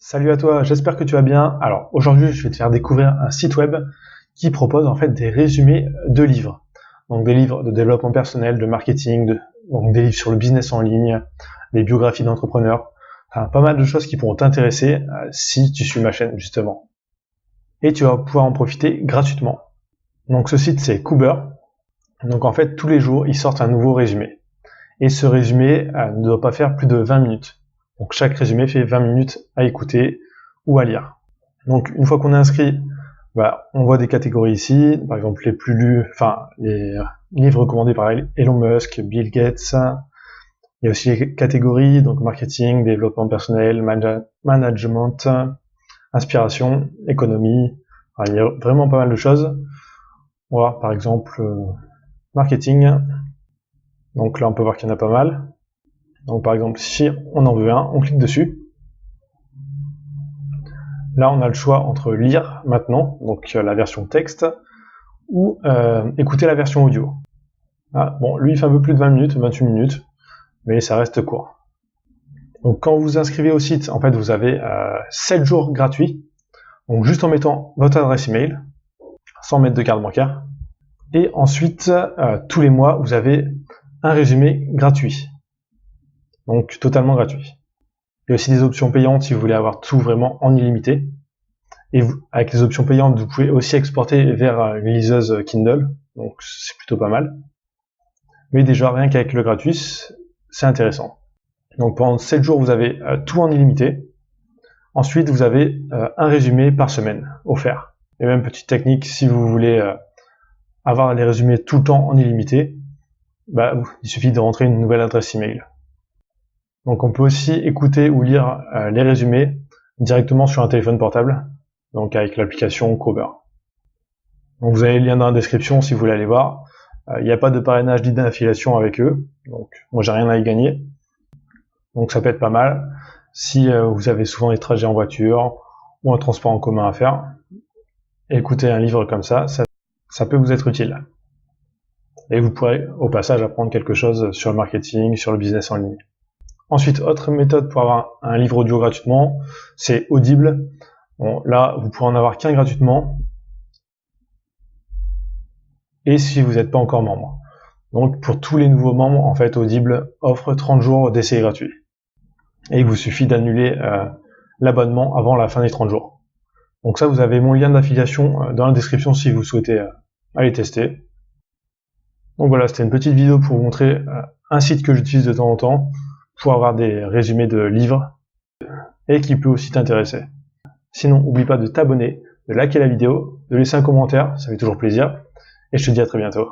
Salut à toi, j'espère que tu vas bien. Alors aujourd'hui, je vais te faire découvrir un site web qui propose en fait des résumés de livres. Donc des livres de développement personnel, de marketing, donc des livres sur le business en ligne, des biographies d'entrepreneurs, enfin, pas mal de choses qui pourront t'intéresser si tu suis ma chaîne justement. Et tu vas pouvoir en profiter gratuitement. Donc ce site c'est Coober. Donc en fait tous les jours ils sortent un nouveau résumé. Et ce résumé ne doit pas faire plus de 20 minutes. Donc chaque résumé fait 20 minutes à écouter ou à lire. Donc une fois qu'on est inscrit, on voit des catégories ici, par exemple les plus lus, enfin les livres recommandés par Elon Musk, Bill Gates. Il y a aussi les catégories, donc marketing, développement personnel, management, inspiration, économie. Alors, il y a vraiment pas mal de choses. On va voir par exemple marketing. Donc là on peut voir qu'il y en a pas mal. Donc par exemple, si on en veut un, on clique dessus. Là, on a le choix entre lire maintenant, donc la version texte, ou écouter la version audio. Ah, bon, lui, il fait un peu plus de 20 minutes, 28 minutes, mais ça reste court. Donc quand vous vous inscrivez au site, en fait, vous avez 7 jours gratuits, donc juste en mettant votre adresse email, sans mettre de carte bancaire. Et ensuite, tous les mois, vous avez un résumé gratuit. Donc totalement gratuit. Il y a aussi des options payantes si vous voulez avoir tout vraiment en illimité. Et avec les options payantes, vous pouvez aussi exporter vers une liseuse Kindle, donc c'est plutôt pas mal. Mais déjà, rien qu'avec le gratuit, c'est intéressant. Donc pendant 7 jours, vous avez tout en illimité. Ensuite, vous avez un résumé par semaine offert. Et même petite technique, si vous voulez avoir les résumés tout le temps en illimité, il suffit de rentrer une nouvelle adresse email. Donc on peut aussi écouter ou lire les résumés directement sur un téléphone portable, donc avec l'application Coober. Donc vous avez le lien dans la description si vous voulez aller voir. Il n'y a pas de parrainage ni d'affiliation avec eux, donc moi j'ai rien à y gagner. Donc ça peut être pas mal si vous avez souvent des trajets en voiture ou un transport en commun à faire. Écouter un livre comme ça peut vous être utile. Et vous pourrez au passage apprendre quelque chose sur le marketing, sur le business en ligne. Ensuite, autre méthode pour avoir un livre audio gratuitement, c'est Audible. Bon, là, vous pourrez en avoir qu'un gratuitement. Et si vous n'êtes pas encore membre. Donc, pour tous les nouveaux membres, en fait, Audible offre 30 jours d'essai gratuit. Et il vous suffit d'annuler l'abonnement avant la fin des 30 jours. Donc ça, vous avez mon lien d'affiliation dans la description si vous souhaitez aller tester. Donc voilà, c'était une petite vidéo pour vous montrer un site que j'utilise de temps en temps pour avoir des résumés de livres et qui peut aussi t'intéresser. Sinon, n'oublie pas de t'abonner, de liker la vidéo, de laisser un commentaire, ça fait toujours plaisir, et je te dis à très bientôt.